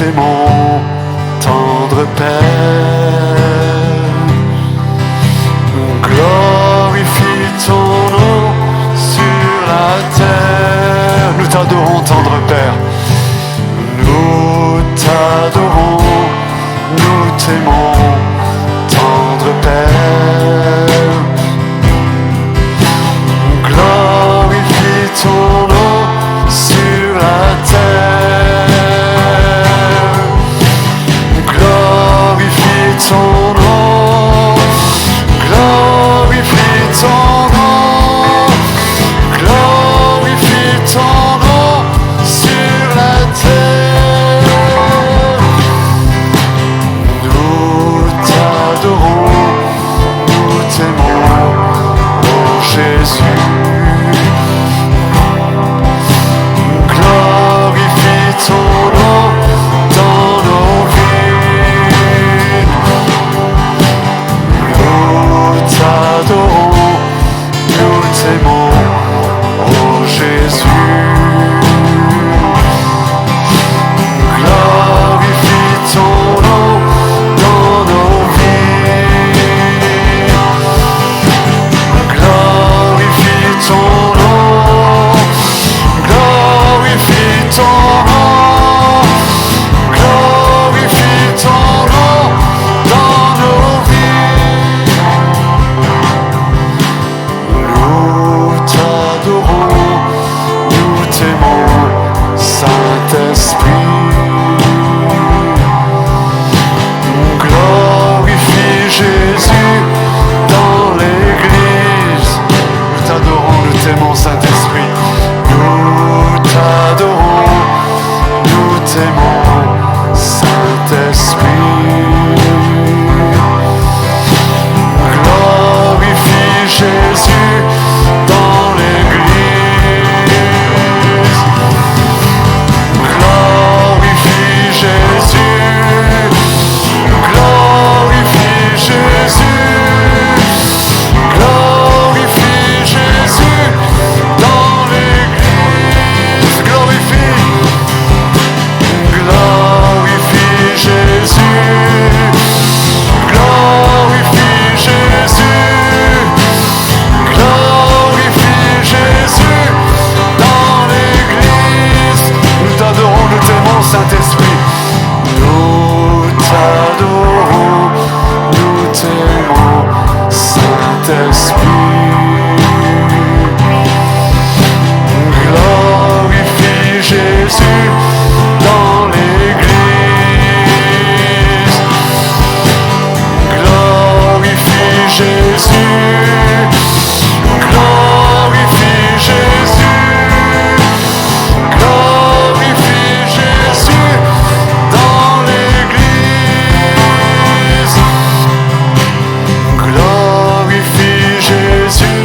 t'aimons, tendre Père. Glorifie ton nom sur la terre. Nous t'adorons, tendre Père. Nous t'adorons, nous t'aimons, tendre Père. Glorifie ton nom sur la terre. Glorifie ton nom. Glorifie ton nom. Glorifie ton nom sur la terre. Nous t'adorons, nous t'aimons, oh Jésus. Glorifie ton nom dans nos vies. Nous t'adorons, nous t'aimons, oh Jésus. Glorifie ton nom dans nos vies. Glorifie ton nom. Glorifie ton nom. Glorifie ton nom dans nos vies. Nous t'adorons, nous t'aimons, Saint-Esprit. Glorifie Jésus dans l'Église. Nous t'adorons, nous t'aimons, Saint-Esprit. Nous t'adorons, nous t'aimons, Saint-Esprit. Glorifie Jésus dans l'Église. Glorifie Jésus. Glorifie Jésus. Glorifie Jésus dans l'Église. Glorifie. Glorifie Jésus. Glorifie Jésus. Glorifie Jésus dans l'Église. Nous t'adorons, nous t'aimons, Saint-Esprit. Nous t'adorons, nous t'aimons, Saint-Esprit. Glorifie Jésus dans l'Église. Glorifie Jésus. Glorifie Jésus. Glorifie Jésus dans l'Église. Glorifie Jésus.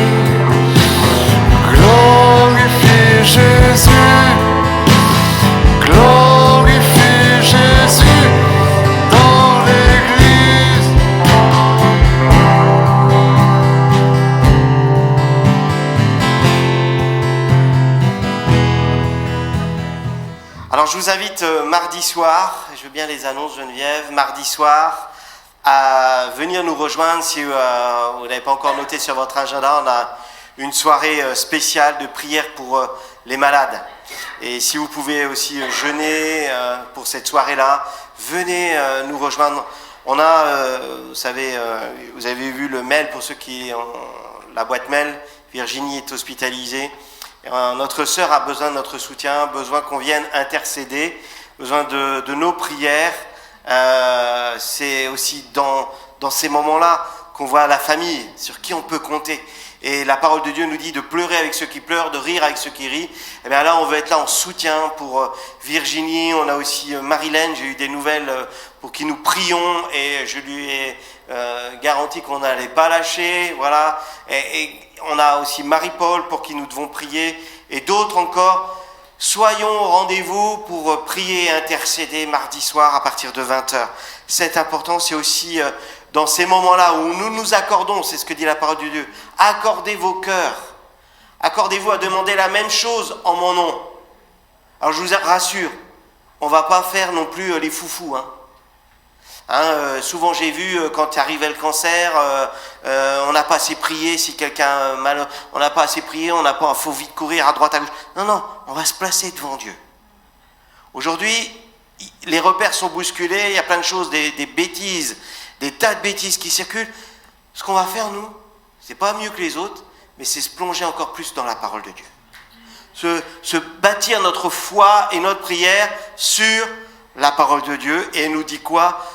Glorifie Jésus. Glorifie Jésus dans l'Église. Alors je vous invite mardi soir, je veux bien les annonces Geneviève, mardi soir à venir nous rejoindre. Si vous n'avez pas encore noté sur votre agenda, on a une soirée spéciale de prière pour les malades. Et si vous pouvez aussi jeûner pour cette soirée-là, venez nous rejoindre. On a, vous savez, vous avez vu le mail pour ceux qui ont la boîte mail, Virginie est hospitalisée. Notre sœur a besoin de notre soutien, besoin qu'on vienne intercéder, besoin de nos prières. C'est aussi dans ces moments-là qu'on voit la famille, sur qui on peut compter. Et la parole de Dieu nous dit de pleurer avec ceux qui pleurent, de rire avec ceux qui rient. Et bien là, on veut être là en soutien pour Virginie. On a aussi Marilène, j'ai eu des nouvelles pour qui nous prions et je lui ai garanti qu'on n'allait pas lâcher. Voilà. Et on a aussi Marie-Paul pour qui nous devons prier et d'autres encore. Soyons au rendez-vous pour prier et intercéder mardi soir à partir de 20h. C'est important, c'est aussi dans ces moments-là où nous nous accordons, c'est ce que dit la parole de Dieu, accordez vos cœurs, accordez-vous à demander la même chose en mon nom. Alors je vous rassure, on ne va pas faire non plus les foufous. Souvent j'ai vu quand arrivait le cancer, on n'a pas assez prié si quelqu'un mal, on n'a pas assez prié, on n'a pas, faut vite courir à droite à gauche. Non, on va se placer devant Dieu. Aujourd'hui, les repères sont bousculés, il y a plein de choses, des bêtises, des tas de bêtises qui circulent. Ce qu'on va faire nous, c'est pas mieux que les autres, mais c'est se plonger encore plus dans la parole de Dieu. Se bâtir notre foi et notre prière sur la parole de Dieu. Et elle nous dit quoi ?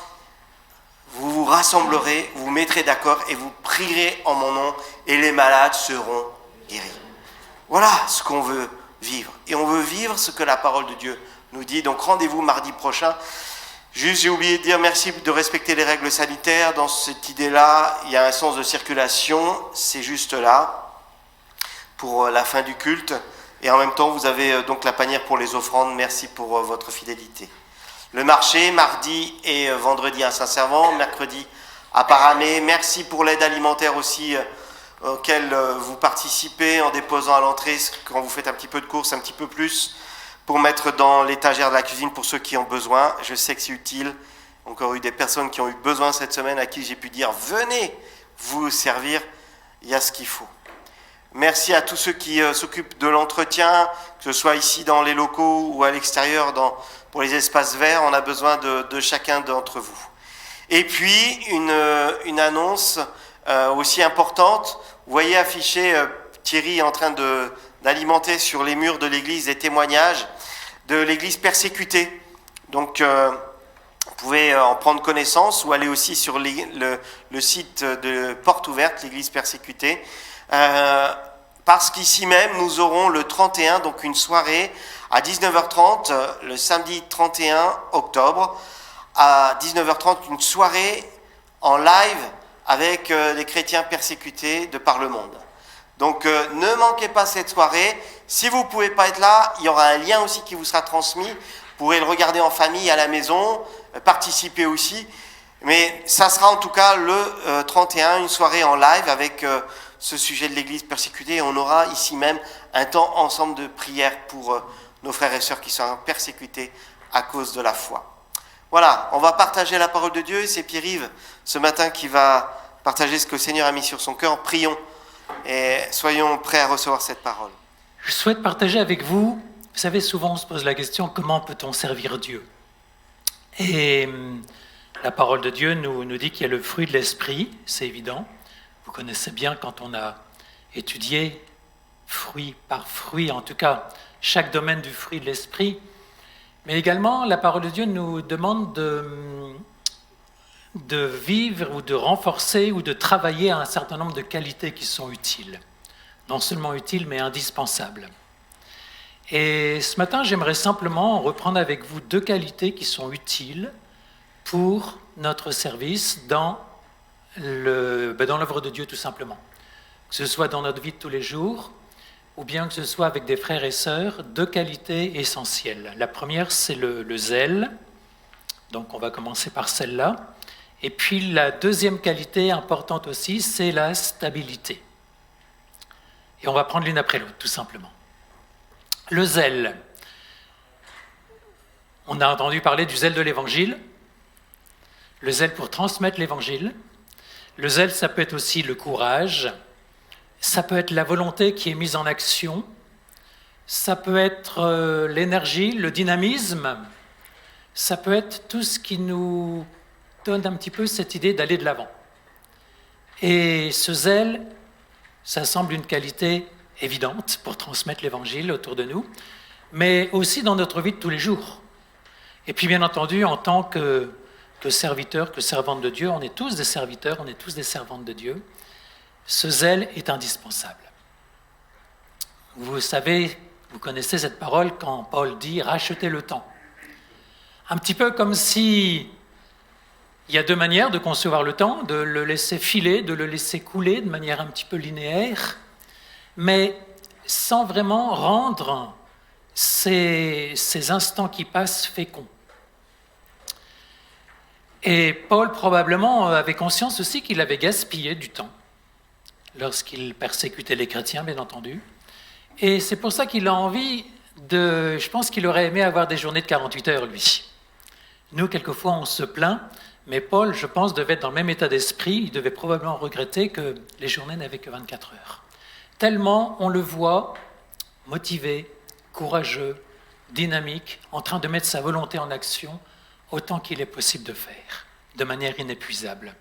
Vous vous rassemblerez, vous vous mettrez d'accord et vous prierez en mon nom et les malades seront guéris. Voilà ce qu'on veut vivre. Et on veut vivre ce que la parole de Dieu nous dit. Donc rendez-vous mardi prochain. Juste, j'ai oublié de dire merci de respecter les règles sanitaires. Dans cette idée-là, il y a un sens de circulation. C'est juste là pour la fin du culte. Et en même temps, vous avez donc la panière pour les offrandes. Merci pour votre fidélité. Le marché, mardi et vendredi à Saint-Servant, mercredi à Paramé. Merci pour l'aide alimentaire aussi auquel vous participez en déposant à l'entrée quand vous faites un petit peu de courses, un petit peu plus, pour mettre dans l'étagère de la cuisine pour ceux qui ont besoin. Je sais que c'est utile. Encore eu des personnes qui ont eu besoin cette semaine à qui j'ai pu dire « Venez vous servir, il y a ce qu'il faut ». Merci à tous ceux qui s'occupent de l'entretien, que ce soit ici dans les locaux ou à l'extérieur pour les espaces verts. On a besoin de chacun d'entre vous. Et puis, une annonce aussi importante. Vous voyez affiché Thierry en train d'alimenter sur les murs de l'église des témoignages de l'église persécutée. Donc, vous pouvez en prendre connaissance ou aller aussi sur le site de Porte Ouverte, l'église persécutée. Parce qu'ici même, nous aurons le 31, donc une soirée à 19h30, le samedi 31 octobre, à 19h30, une soirée en live avec les chrétiens persécutés de par le monde. Donc ne manquez pas cette soirée. Si vous ne pouvez pas être là, il y aura un lien aussi qui vous sera transmis. Vous pourrez le regarder en famille à la maison, participer aussi. Mais ça sera en tout cas le 31, une soirée en live avec ce sujet de l'église persécutée. Et on aura ici même un temps ensemble de prière pour nos frères et sœurs qui sont persécutés à cause de la foi. Voilà, on va partager la parole de Dieu. C'est Pierre-Yves ce matin qui va partager ce que le Seigneur a mis sur son cœur. Prions et soyons prêts à recevoir cette parole. Je souhaite partager avec vous, vous savez, souvent on se pose la question, comment peut-on servir Dieu ? Et la parole de Dieu nous dit qu'il y a le fruit de l'esprit, c'est évident. Vous connaissez bien quand on a étudié fruit par fruit, en tout cas chaque domaine du fruit de l'esprit. Mais également, la parole de Dieu nous demande de vivre ou de renforcer ou de travailler à un certain nombre de qualités qui sont utiles. Non seulement utiles, mais indispensables. Et ce matin, j'aimerais simplement reprendre avec vous 2 qualités qui sont utiles pour notre service dans l'œuvre de Dieu tout simplement. Que ce soit dans notre vie de tous les jours, ou bien que ce soit avec des frères et sœurs, 2 qualités essentielles. La première, c'est le zèle. Donc on va commencer par celle-là. Et puis la deuxième qualité importante aussi, c'est la stabilité. Et on va prendre l'une après l'autre, tout simplement. Le zèle. On a entendu parler du zèle de l'Évangile, le zèle pour transmettre l'Évangile. Le zèle, ça peut être aussi le courage, ça peut être la volonté qui est mise en action, ça peut être l'énergie, le dynamisme, ça peut être tout ce qui nous donne un petit peu cette idée d'aller de l'avant. Et ce zèle, ça semble une qualité évidente pour transmettre l'Évangile autour de nous, mais aussi dans notre vie de tous les jours. Et puis bien entendu, en tant que serviteurs, que servantes de Dieu, on est tous des serviteurs, on est tous des servantes de Dieu, ce zèle est indispensable. Vous savez, vous connaissez cette parole quand Paul dit « rachetez le temps ». Un petit peu comme si il y a 2 manières de concevoir le temps, de le laisser filer, de le laisser couler de manière un petit peu linéaire, mais sans vraiment rendre ces instants qui passent féconds. Et Paul probablement avait conscience aussi qu'il avait gaspillé du temps lorsqu'il persécutait les chrétiens, bien entendu. Et c'est pour ça qu'il a envie je pense qu'il aurait aimé avoir des journées de 48 heures, lui. Nous, quelquefois, on se plaint, mais Paul, je pense, devait être dans le même état d'esprit. Il devait probablement regretter que les journées n'avaient que 24 heures. Tellement on le voit motivé, courageux, dynamique, en train de mettre sa volonté en action autant qu'il est possible de faire, de manière inépuisable.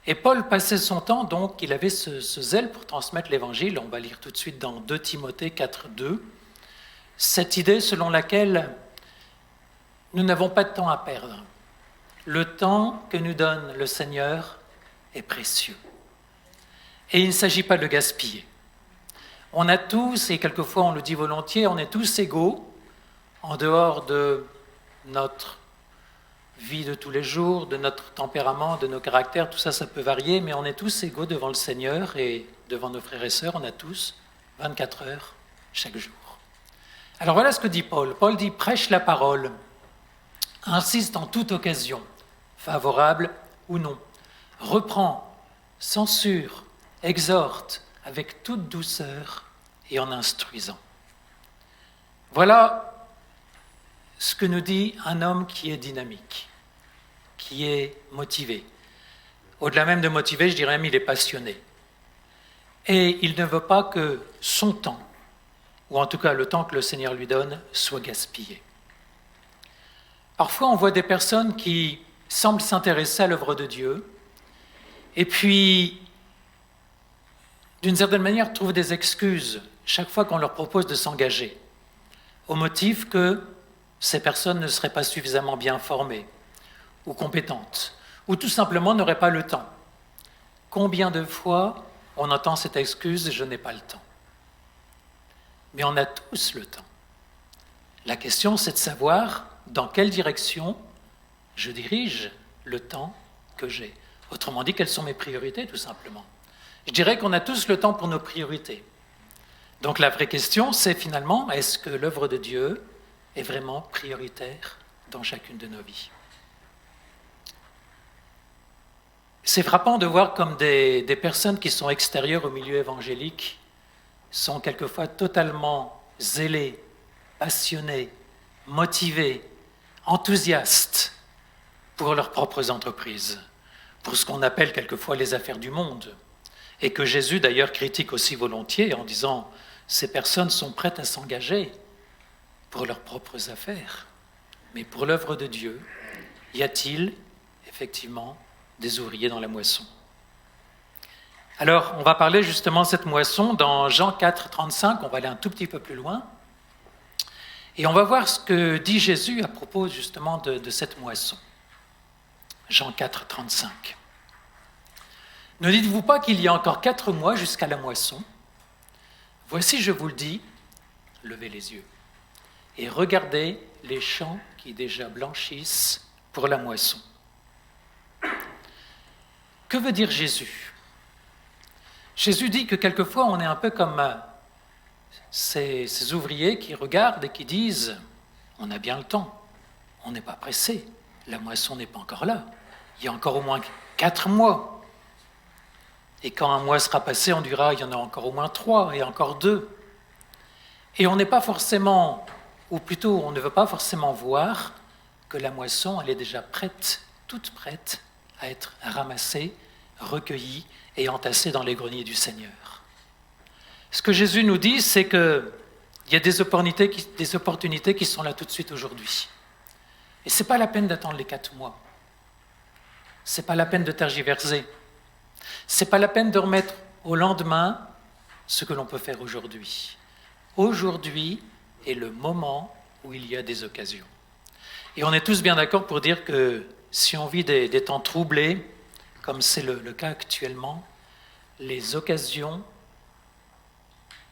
Et Paul passait son temps, donc, il avait ce zèle pour transmettre l'Évangile. On va lire tout de suite dans 2 Timothée 4, 2, cette idée selon laquelle nous n'avons pas de temps à perdre. Le temps que nous donne le Seigneur est précieux. Et il ne s'agit pas de le gaspiller. On a tous, et quelquefois on le dit volontiers, on est tous égaux en dehors de notre vie de tous les jours, de notre tempérament, de nos caractères, tout ça, ça peut varier, mais on est tous égaux devant le Seigneur et devant nos frères et sœurs, on a tous 24 heures chaque jour. Alors voilà ce que dit Paul. Paul dit « prêche la parole, insiste en toute occasion, favorable ou non, reprend, censure, exhorte avec toute douceur et en instruisant. » Voilà ce que nous dit un homme qui est dynamique, qui est motivé. Au-delà même de motivé, je dirais même il est passionné. Et il ne veut pas que son temps, ou en tout cas le temps que le Seigneur lui donne, soit gaspillé. Parfois, on voit des personnes qui semblent s'intéresser à l'œuvre de Dieu, et puis, d'une certaine manière, trouvent des excuses chaque fois qu'on leur propose de s'engager, au motif que ces personnes ne seraient pas suffisamment bien formées ou compétentes, ou tout simplement n'auraient pas le temps. Combien de fois on entend cette excuse « je n'ai pas le temps ». Mais on a tous le temps. La question, c'est de savoir dans quelle direction je dirige le temps que j'ai. Autrement dit, quelles sont mes priorités, tout simplement. Je dirais qu'on a tous le temps pour nos priorités. Donc la vraie question, c'est finalement, est-ce que l'œuvre de Dieu est vraiment prioritaire dans chacune de nos vies? C'est frappant de voir comme des personnes qui sont extérieures au milieu évangélique sont quelquefois totalement zélées, passionnées, motivées, enthousiastes pour leurs propres entreprises, pour ce qu'on appelle quelquefois les affaires du monde, et que Jésus d'ailleurs critique aussi volontiers en disant « ces personnes sont prêtes à s'engager pour leurs propres affaires. Mais pour l'œuvre de Dieu, y a-t-il effectivement des ouvriers dans la moisson ?» Alors, on va parler justement de cette moisson dans Jean 4, 35, on va aller un tout petit peu plus loin, et on va voir ce que dit Jésus à propos justement de cette moisson. Jean 4, 35. « Ne dites-vous pas qu'il y a encore 4 mois jusqu'à la moisson? Voici, je vous le dis, levez les yeux et regardez les champs qui déjà blanchissent pour la moisson. » Que veut dire Jésus? Jésus dit que quelquefois on est un peu comme ces ouvriers qui regardent et qui disent « on a bien le temps, on n'est pas pressé, la moisson n'est pas encore là, il y a encore au moins 4 mois. » Et quand un mois sera passé, on dira « il y en a encore au moins 3 et encore 2. » Et on n'est pas forcément, ou plutôt on ne veut pas forcément voir que la moisson, elle est déjà prête, toute prête à être ramassée, recueillie et entassée dans les greniers du Seigneur. Ce que Jésus nous dit, c'est qu'il y a des opportunités qui sont là tout de suite aujourd'hui. Et ce n'est pas la peine d'attendre les 4 mois. Ce n'est pas la peine de tergiverser. Ce n'est pas la peine de remettre au lendemain ce que l'on peut faire aujourd'hui. Aujourd'hui est le moment où il y a des occasions. Et on est tous bien d'accord pour dire que si on vit des temps troublés, comme c'est le cas actuellement, les occasions,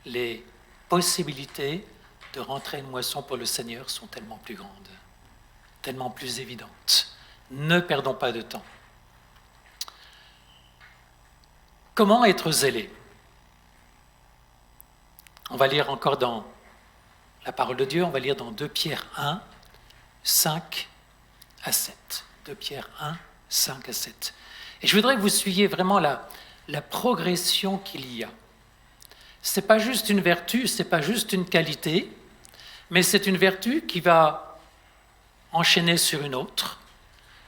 les possibilités de rentrer une moisson pour le Seigneur sont tellement plus grandes, tellement plus évidentes. Ne perdons pas de temps. Comment être zélé? On va lire encore dans la parole de Dieu, on va lire dans 2 Pierre 1, 5 à 7. 2 Pierre 1, 5 à 7. Et je voudrais que vous suiviez vraiment la progression qu'il y a. Ce n'est pas juste une vertu, ce n'est pas juste une qualité, mais c'est une vertu qui va enchaîner sur une autre,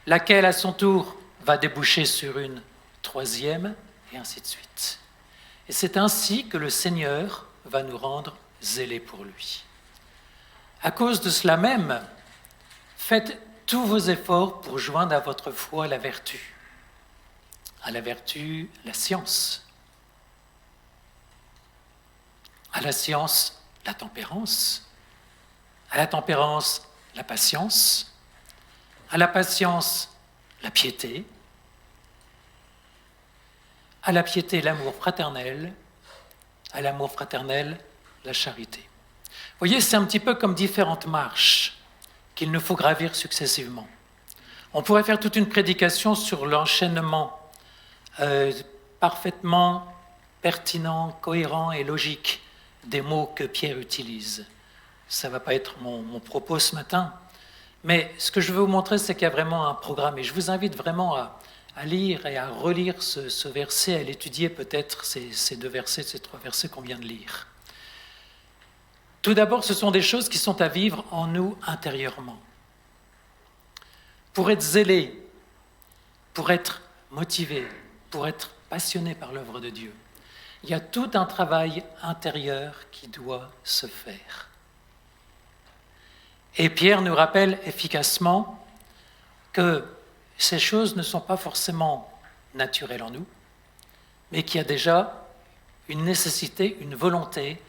laquelle à son tour va déboucher sur une troisième, et ainsi de suite. Et c'est ainsi que le Seigneur va nous rendre zélés pour lui. À cause de cela même, faites tous vos efforts pour joindre à votre foi la vertu. À la vertu, la science. À la science, la tempérance. À la tempérance, la patience. À la patience, la piété. À la piété, l'amour fraternel. À l'amour fraternel, la charité. Vous voyez, c'est un petit peu comme différentes marches qu'il nous faut gravir successivement. On pourrait faire toute une prédication sur l'enchaînement parfaitement pertinent, cohérent et logique des mots que Pierre utilise. Ça ne va pas être mon propos ce matin, mais ce que je veux vous montrer, c'est qu'il y a vraiment un programme, et je vous invite vraiment à lire et à relire ce verset, à l'étudier peut-être ces deux versets, ces trois versets qu'on vient de lire. Tout d'abord, ce sont des choses qui sont à vivre en nous intérieurement. Pour être zélé, pour être motivé, pour être passionné par l'œuvre de Dieu, il y a tout un travail intérieur qui doit se faire. Et Pierre nous rappelle efficacement que ces choses ne sont pas forcément naturelles en nous, mais qu'il y a déjà une nécessité, une volonté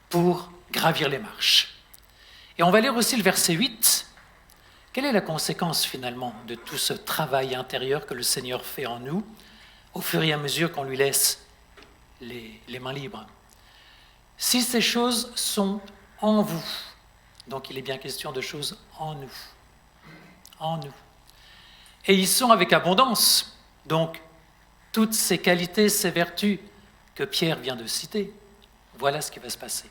pour gravir les marches. Et on va lire aussi le verset 8. Quelle est la conséquence finalement de tout ce travail intérieur que le Seigneur fait en nous au fur et à mesure qu'on lui laisse les mains libres? Si ces choses sont en vous, donc il est bien question de choses en nous, et ils sont avec abondance, donc toutes ces qualités, ces vertus que Pierre vient de citer, voilà ce qui va se passer.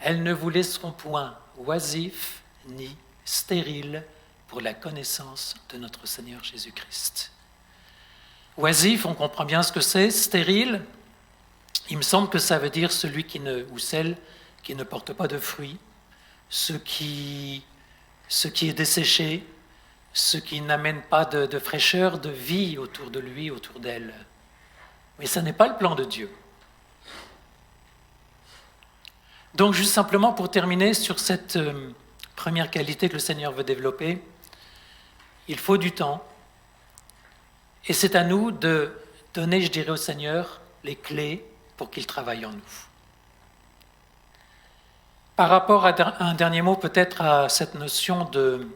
Elles ne vous laisseront point oisifs ni stériles pour la connaissance de notre Seigneur Jésus-Christ. Oisif, on comprend bien ce que c'est. Stérile, il me semble que ça veut dire celui ou celle qui ne porte pas de fruits, ce qui est desséché, ce qui n'amène pas de fraîcheur, de vie autour de lui, autour d'elle. Mais ça n'est pas le plan de Dieu. Donc, juste simplement pour terminer sur cette première qualité que le Seigneur veut développer, il faut du temps. Et c'est à nous de donner, je dirais, au Seigneur les clés pour qu'il travaille en nous. Par rapport à un dernier mot, peut-être à cette notion de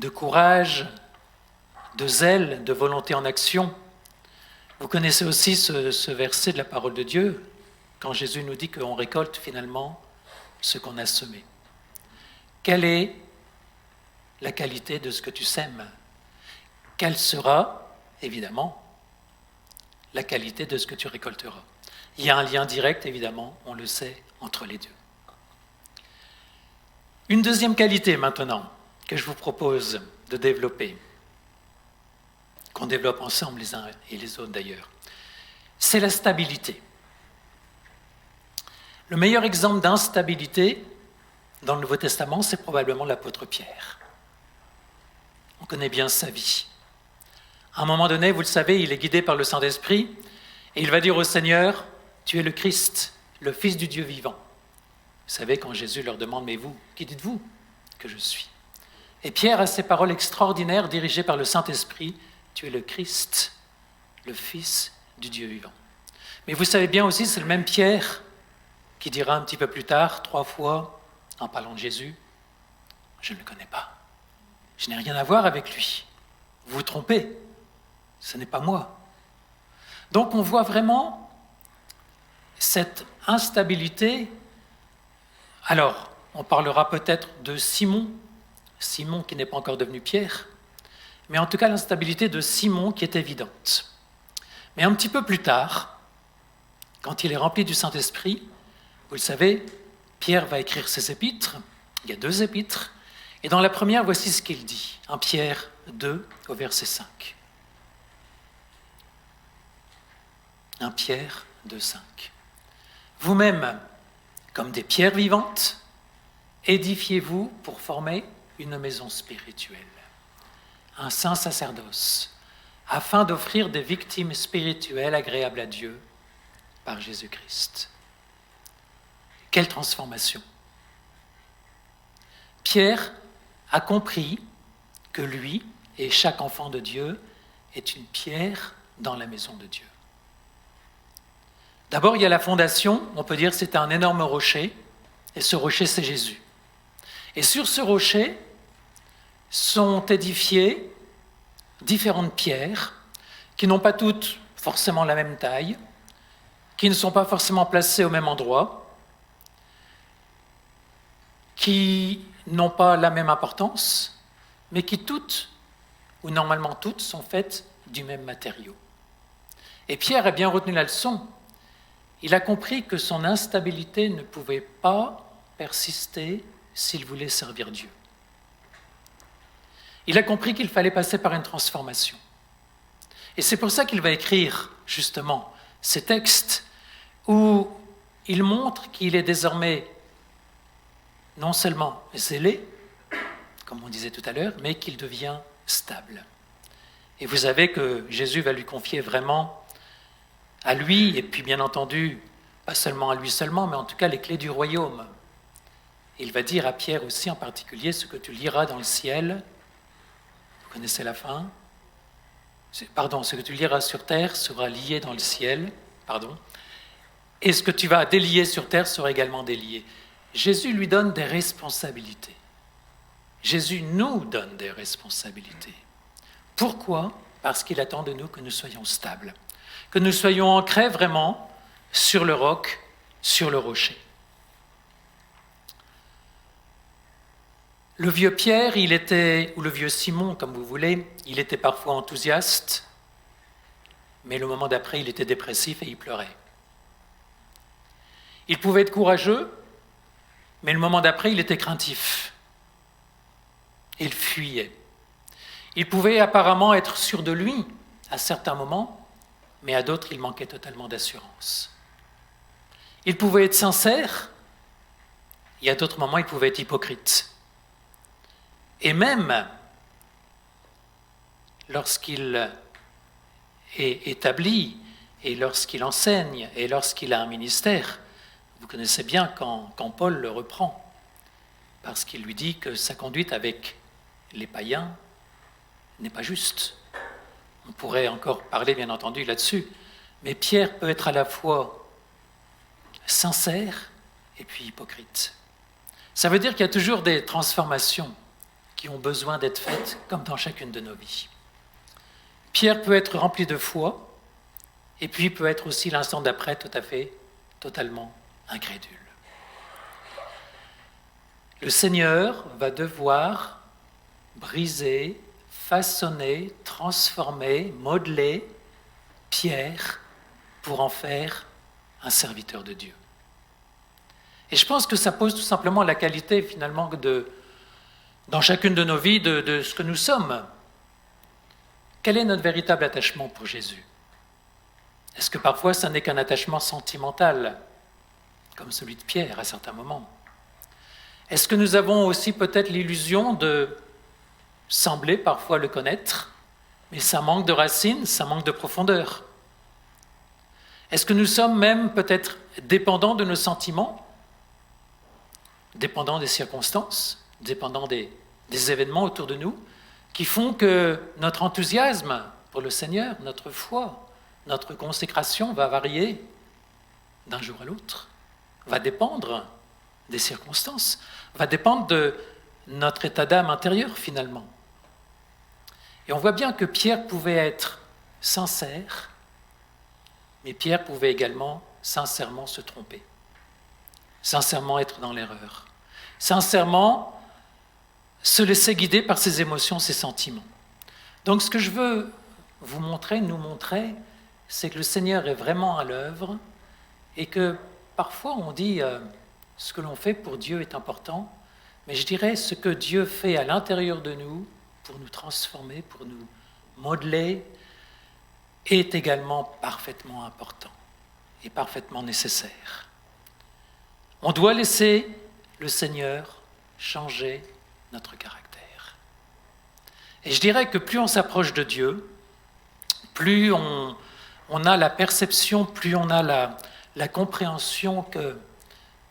courage, de zèle, de volonté en action, vous connaissez aussi ce verset de la parole de Dieu, quand Jésus nous dit qu'on récolte finalement ce qu'on a semé. Quelle est la qualité de ce que tu sèmes? Quelle sera, évidemment, la qualité de ce que tu récolteras? Il y a un lien direct, évidemment, on le sait, entre les deux. Une deuxième qualité maintenant que je vous propose de développer, qu'on développe ensemble les uns et les autres d'ailleurs, c'est la stabilité. Le meilleur exemple d'instabilité dans le Nouveau Testament, c'est probablement l'apôtre Pierre. On connaît bien sa vie. À un moment donné, vous le savez, il est guidé par le Saint-Esprit et il va dire au Seigneur, « Tu es le Christ, le Fils du Dieu vivant. » Vous savez, quand Jésus leur demande, « Mais vous, qui dites-vous que je suis ?» Et Pierre a ces paroles extraordinaires dirigées par le Saint-Esprit, « Tu es le Christ, le Fils du Dieu vivant. » Mais vous savez bien aussi, c'est le même Pierre qui dira un petit peu plus tard, 3 fois, en parlant de Jésus, « Je ne le connais pas. Je n'ai rien à voir avec lui. Vous vous trompez. Ce n'est pas moi. » Donc on voit vraiment cette instabilité. Alors, on parlera peut-être de Simon qui n'est pas encore devenu Pierre, mais en tout cas l'instabilité de Simon qui est évidente. Mais un petit peu plus tard, quand il est rempli du Saint-Esprit, vous le savez, Pierre va écrire ses épîtres, il y a 2 épîtres, et dans la première, voici ce qu'il dit, 1 Pierre 2 au verset 5. 1 Pierre 2, 5. Vous-même, comme des pierres vivantes, édifiez-vous pour former une maison spirituelle, un saint sacerdoce, afin d'offrir des victimes spirituelles agréables à Dieu par Jésus-Christ. Quelle transformation! Pierre a compris que lui et chaque enfant de Dieu est une pierre dans la maison de Dieu. D'abord, il y a la fondation, on peut dire que c'est un énorme rocher, et ce rocher, c'est Jésus. Et sur ce rocher sont édifiées différentes pierres qui n'ont pas toutes forcément la même taille, qui ne sont pas forcément placées au même endroit, qui n'ont pas la même importance, mais qui toutes, ou normalement toutes, sont faites du même matériau. Et Pierre a bien retenu la leçon. Il a compris que son instabilité ne pouvait pas persister s'il voulait servir Dieu. Il a compris qu'il fallait passer par une transformation. Et c'est pour ça qu'il va écrire, justement, ces textes où il montre qu'il est désormais non seulement zélé, comme on disait tout à l'heure, mais qu'il devient stable. Et vous savez que Jésus va lui confier vraiment à lui, et puis bien entendu, pas seulement à lui seulement, mais en tout cas les clés du royaume. Il va dire à Pierre aussi en particulier, ce que tu liras dans le ciel, vous connaissez la fin, ce que tu liras sur terre sera lié dans le ciel, et ce que tu vas délier sur terre sera également délié. Jésus lui donne des responsabilités. Jésus nous donne des responsabilités. Pourquoi ? Parce qu'il attend de nous que nous soyons stables, que nous soyons ancrés vraiment sur le roc, sur le rocher. Le vieux Pierre, ou le vieux Simon, comme vous voulez, il était parfois enthousiaste, mais le moment d'après, il était dépressif et il pleurait. Il pouvait être courageux, mais le moment d'après, il était craintif. Il fuyait. Il pouvait apparemment être sûr de lui à certains moments, mais à d'autres, il manquait totalement d'assurance. Il pouvait être sincère, et à d'autres moments, il pouvait être hypocrite. Et même lorsqu'il est établi, et lorsqu'il enseigne, et lorsqu'il a un ministère, vous connaissez bien quand Paul le reprend, parce qu'il lui dit que sa conduite avec les païens n'est pas juste. On pourrait encore parler, bien entendu, là-dessus, mais Pierre peut être à la fois sincère et puis hypocrite. Ça veut dire qu'il y a toujours des transformations qui ont besoin d'être faites, comme dans chacune de nos vies. Pierre peut être rempli de foi, et puis peut être aussi l'instant d'après totalement incrédule. Le Seigneur va devoir briser, façonner, transformer, modeler Pierre pour en faire un serviteur de Dieu. Et je pense que ça pose tout simplement la qualité finalement dans chacune de nos vies de ce que nous sommes. Quel est notre véritable attachement pour Jésus ? Est-ce que parfois ça n'est qu'un attachement sentimental, comme celui de Pierre à certains moments ? Est-ce que nous avons aussi peut-être l'illusion de sembler parfois le connaître, mais ça manque de racines, ça manque de profondeur ? Est-ce que nous sommes même peut-être dépendants de nos sentiments, dépendants des circonstances, dépendants des événements autour de nous, qui font que notre enthousiasme pour le Seigneur, notre foi, notre consécration va varier d'un jour à l'autre, va dépendre des circonstances, va dépendre de notre état d'âme intérieur finalement. Et on voit bien que Pierre pouvait être sincère, mais Pierre pouvait également sincèrement se tromper, sincèrement être dans l'erreur, sincèrement se laisser guider par ses émotions, ses sentiments. Donc ce que je veux vous montrer, nous montrer, c'est que le Seigneur est vraiment à l'œuvre et que parfois on dit ce que l'on fait pour Dieu est important, mais je dirais ce que Dieu fait à l'intérieur de nous pour nous transformer, pour nous modeler, est également parfaitement important et parfaitement nécessaire. On doit laisser le Seigneur changer notre caractère. Et je dirais que plus on s'approche de Dieu, plus on a la perception, plus on a la compréhension que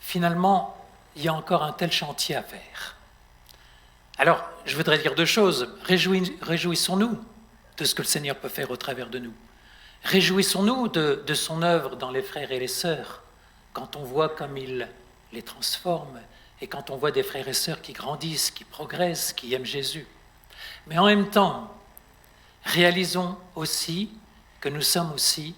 finalement, il y a encore un tel chantier à faire. Alors, je voudrais dire deux choses. Réjouissons-nous de ce que le Seigneur peut faire au travers de nous. Réjouissons-nous de son œuvre dans les frères et les sœurs, quand on voit comme il les transforme et quand on voit des frères et sœurs qui grandissent, qui progressent, qui aiment Jésus. Mais en même temps, réalisons aussi que nous sommes aussi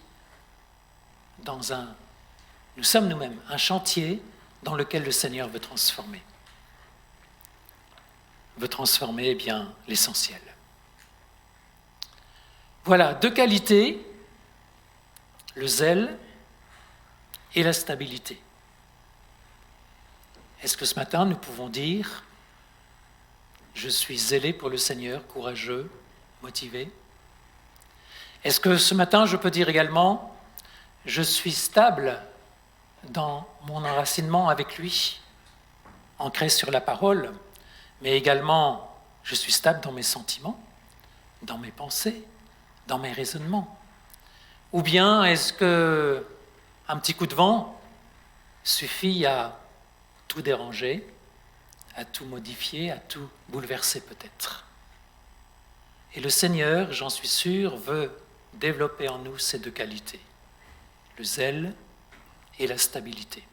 nous sommes nous-mêmes un chantier dans lequel le Seigneur veut transformer. Veut transformer, eh bien, l'essentiel. Voilà, deux qualités, le zèle et la stabilité. Est-ce que ce matin, nous pouvons dire « Je suis zélé pour le Seigneur, courageux, motivé » Est-ce que ce matin, je peux dire également « Je suis stable dans mon enracinement avec lui, ancré sur la parole, mais également je suis stable dans mes sentiments, dans mes pensées, dans mes raisonnements » Ou bien est-ce qu'un petit coup de vent suffit à tout déranger, à tout modifier, à tout bouleverser peut-être? Et le Seigneur, j'en suis sûr, veut développer en nous ces deux qualités, le zèle et la stabilité.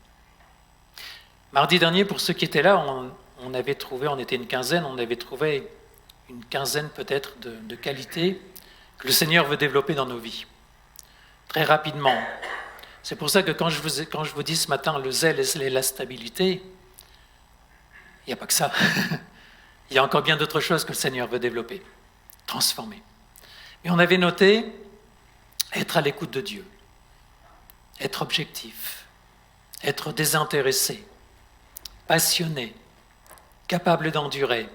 Mardi dernier, pour ceux qui étaient là, on était une quinzaine, on avait trouvé une quinzaine peut-être de qualités que le Seigneur veut développer dans nos vies. Très rapidement. C'est pour ça que quand je vous dis ce matin le zèle et la stabilité, il n'y a pas que ça. Il y a encore bien d'autres choses que le Seigneur veut développer, transformer. Mais on avait noté être à l'écoute de Dieu, être objectif, être désintéressé, passionné, capable d'endurer,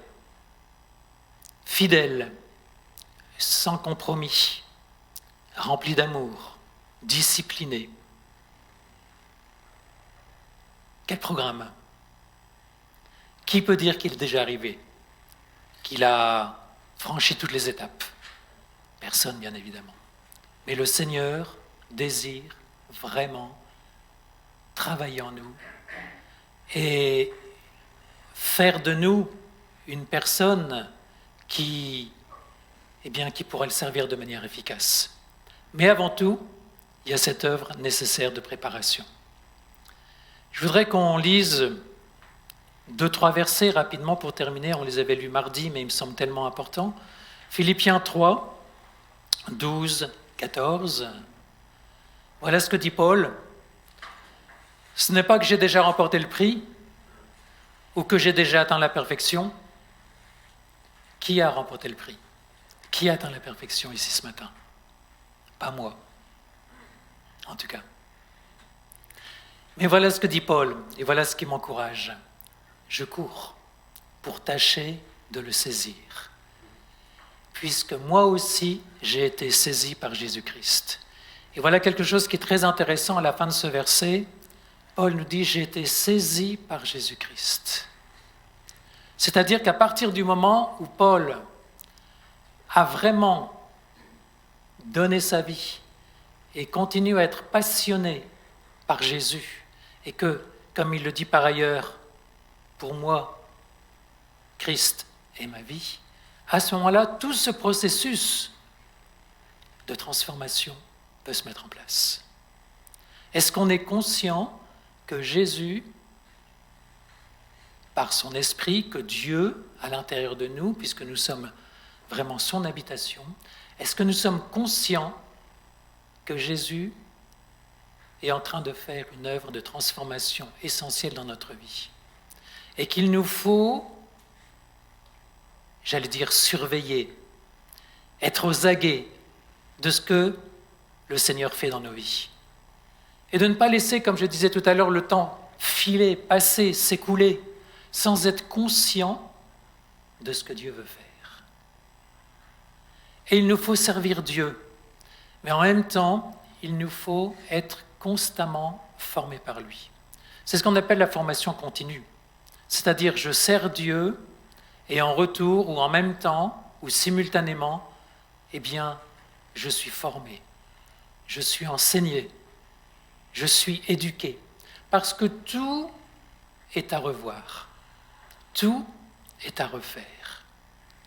fidèle, sans compromis, rempli d'amour, discipliné. Quel programme? Qui peut dire qu'il est déjà arrivé? Qu'il a franchi toutes les étapes? Personne, bien évidemment. Mais le Seigneur désire vraiment travailler en nous et faire de nous une personne qui pourrait le servir de manière efficace. Mais avant tout, il y a cette œuvre nécessaire de préparation. Je voudrais qu'on lise 2-3 versets rapidement pour terminer. On les avait lus mardi, mais ils me semblent tellement importants. Philippiens 3, 12, 14. Voilà ce que dit Paul. « Ce n'est pas que j'ai déjà remporté le prix ou que j'ai déjà atteint la perfection. » Qui a remporté le prix? Qui a atteint la perfection ici ce matin? Pas moi, en tout cas. Mais voilà ce que dit Paul, et voilà ce qui m'encourage. Je cours pour tâcher de le saisir, puisque moi aussi j'ai été saisi par Jésus-Christ. Et voilà quelque chose qui est très intéressant à la fin de ce verset. Paul nous dit « J'ai été saisi par Jésus-Christ ». C'est-à-dire qu'à partir du moment où Paul a vraiment donné sa vie et continue à être passionné par Jésus, et que, comme il le dit par ailleurs, pour moi, Christ est ma vie, à ce moment-là, tout ce processus de transformation peut se mettre en place. Est-ce qu'on est conscient que Jésus, par son esprit, que Dieu, à l'intérieur de nous, puisque nous sommes vraiment son habitation, est-ce que nous sommes conscients que Jésus est en train de faire une œuvre de transformation essentielle dans notre vie et qu'il nous faut, j'allais dire, surveiller, être aux aguets de ce que le Seigneur fait dans nos vies et de ne pas laisser, comme je disais tout à l'heure, le temps filer, passer, s'écouler sans être conscient de ce que Dieu veut faire. Et il nous faut servir Dieu, mais en même temps, il nous faut être constamment formés par lui. C'est ce qu'on appelle la formation continue. C'est-à-dire, je sers Dieu et en retour ou en même temps ou simultanément, eh bien, je suis formé, je suis enseigné, je suis éduqué. Parce que tout est à revoir, tout est à refaire.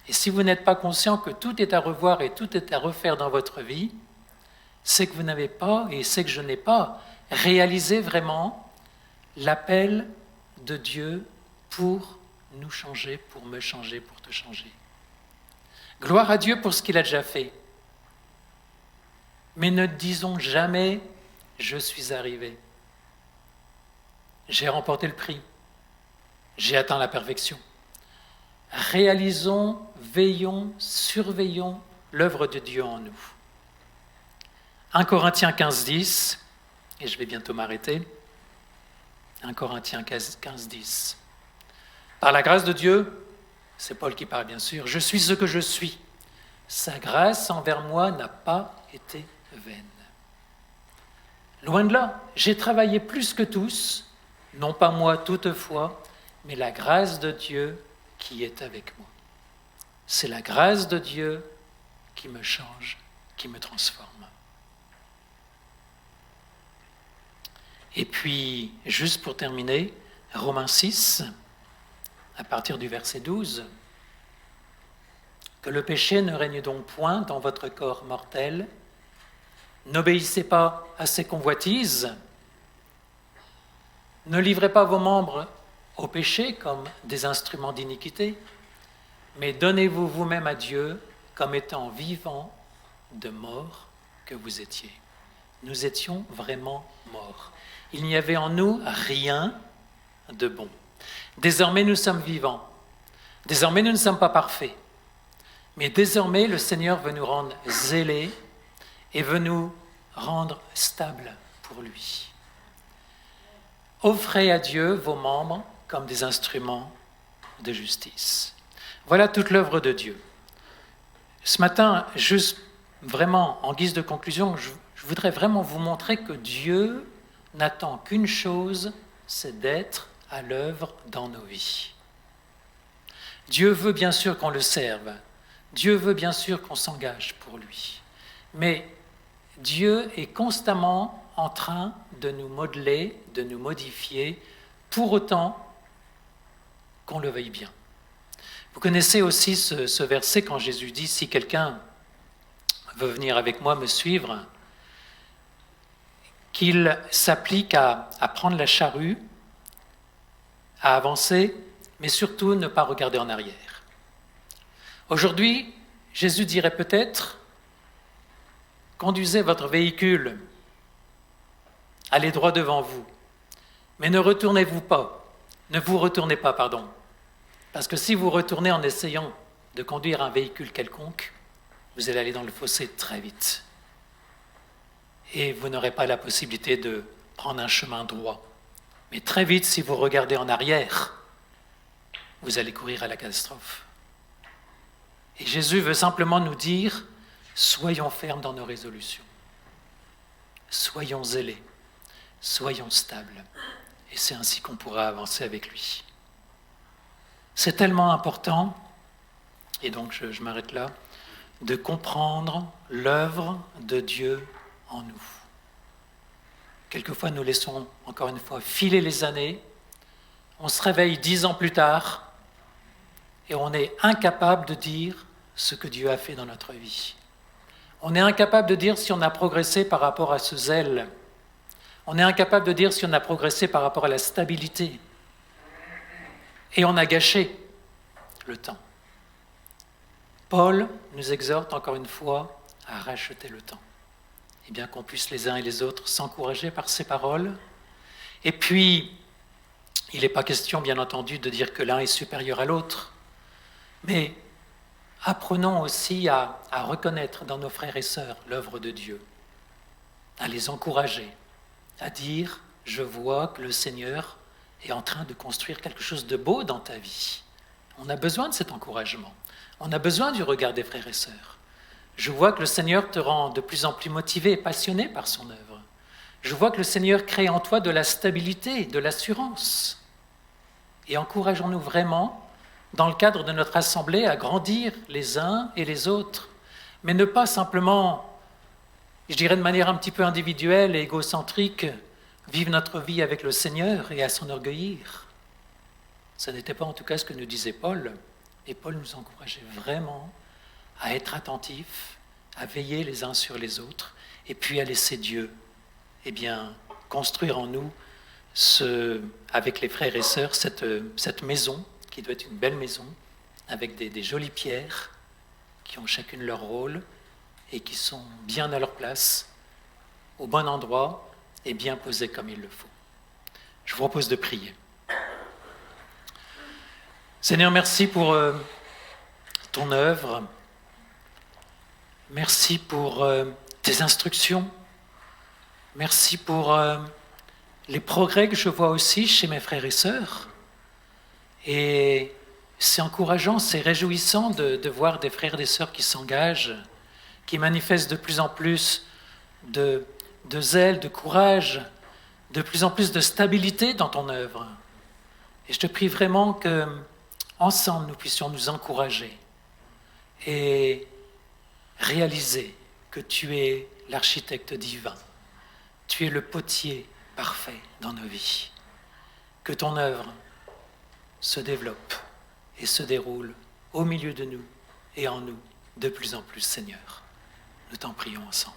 Et si vous n'êtes pas conscient que tout est à revoir et tout est à refaire dans votre vie, c'est que vous n'avez pas, et c'est que je n'ai pas réalisé vraiment l'appel de Dieu pour nous changer, pour me changer, pour te changer. Gloire à Dieu pour ce qu'il a déjà fait. Mais ne disons jamais « je suis arrivé ». J'ai remporté le prix. J'ai atteint la perfection. Réalisons, veillons, surveillons l'œuvre de Dieu en nous. 1 Corinthiens 15, 10, et je vais bientôt m'arrêter. 1 Corinthiens 15, 10. Par la grâce de Dieu, c'est Paul qui parle bien sûr, je suis ce que je suis. Sa grâce envers moi n'a pas été vaine. Loin de là, j'ai travaillé plus que tous, non pas moi toutefois, mais la grâce de Dieu qui est avec moi. C'est la grâce de Dieu qui me change, qui me transforme. Et puis, juste pour terminer, Romains 6, à partir du verset 12, « Que le péché ne règne donc point dans votre corps mortel, n'obéissez pas à ses convoitises, ne livrez pas vos membres au péché comme des instruments d'iniquité, mais donnez-vous vous-même à Dieu comme étant vivants de mort que vous étiez. » Nous étions vraiment morts. Il n'y avait en nous rien de bon. Désormais, nous sommes vivants. Désormais, nous ne sommes pas parfaits. Mais désormais, le Seigneur veut nous rendre zélés et veut nous rendre stables pour lui. Offrez à Dieu vos membres comme des instruments de justice. Voilà toute l'œuvre de Dieu. Ce matin, juste vraiment en guise de conclusion, je voudrais vraiment vous montrer que Dieu n'attend qu'une chose, c'est d'être à l'œuvre dans nos vies. Dieu veut bien sûr qu'on le serve. Dieu veut bien sûr qu'on s'engage pour lui. Mais Dieu est constamment en train de nous modeler, de nous modifier, pour autant qu'on le veuille bien. Vous connaissez aussi ce verset quand Jésus dit « Si quelqu'un veut venir avec moi, me suivre », qu'il s'applique à prendre la charrue, à avancer, mais surtout ne pas regarder en arrière. Aujourd'hui, Jésus dirait peut-être « Conduisez votre véhicule, allez droit devant vous, mais ne vous retournez pas, parce que si vous retournez en essayant de conduire un véhicule quelconque, vous allez aller dans le fossé très vite. Et vous n'aurez pas la possibilité de prendre un chemin droit. Mais très vite, si vous regardez en arrière, vous allez courir à la catastrophe. Et Jésus veut simplement nous dire, soyons fermes dans nos résolutions. Soyons zélés. Soyons stables. Et c'est ainsi qu'on pourra avancer avec lui. C'est tellement important, et donc je m'arrête là, de comprendre l'œuvre de Dieu en nous. Quelquefois, nous laissons, encore une fois, filer les années. On se réveille 10 ans plus tard et on est incapable de dire ce que Dieu a fait dans notre vie. On est incapable de dire si on a progressé par rapport à ce zèle. On est incapable de dire si on a progressé par rapport à la stabilité. Et on a gâché le temps. Paul nous exhorte encore une fois à racheter le temps. Et bien qu'on puisse les uns et les autres s'encourager par ces paroles. Et puis, il n'est pas question, bien entendu, de dire que l'un est supérieur à l'autre. Mais apprenons aussi à reconnaître dans nos frères et sœurs l'œuvre de Dieu, à les encourager, à dire « Je vois que le Seigneur est en train de construire quelque chose de beau dans ta vie. » On a besoin de cet encouragement. On a besoin du regard des frères et sœurs. Je vois que le Seigneur te rend de plus en plus motivé et passionné par son œuvre. Je vois que le Seigneur crée en toi de la stabilité, de l'assurance. Et encourageons-nous vraiment, dans le cadre de notre assemblée, à grandir les uns et les autres, mais ne pas simplement, je dirais de manière un petit peu individuelle et égocentrique, vivre notre vie avec le Seigneur et à s'enorgueillir. Ce n'était pas en tout cas ce que nous disait Paul, et Paul nous encourageait vraiment à être attentifs, à veiller les uns sur les autres, et puis à laisser Dieu construire en nous, avec les frères et sœurs, cette maison, qui doit être une belle maison, avec des jolies pierres, qui ont chacune leur rôle, et qui sont bien à leur place, au bon endroit, et bien posées comme il le faut. Je vous propose de prier. Seigneur, merci pour ton œuvre. Merci pour tes instructions. Merci pour les progrès que je vois aussi chez mes frères et sœurs. Et c'est encourageant, c'est réjouissant de voir des frères et des sœurs qui s'engagent, qui manifestent de plus en plus de zèle, de courage, de plus en plus de stabilité dans ton œuvre. Et je te prie vraiment que, ensemble, nous puissions nous encourager et réaliser que tu es l'architecte divin. Tu es le potier parfait dans nos vies. Que ton œuvre se développe et se déroule au milieu de nous et en nous de plus en plus, Seigneur. Nous t'en prions ensemble.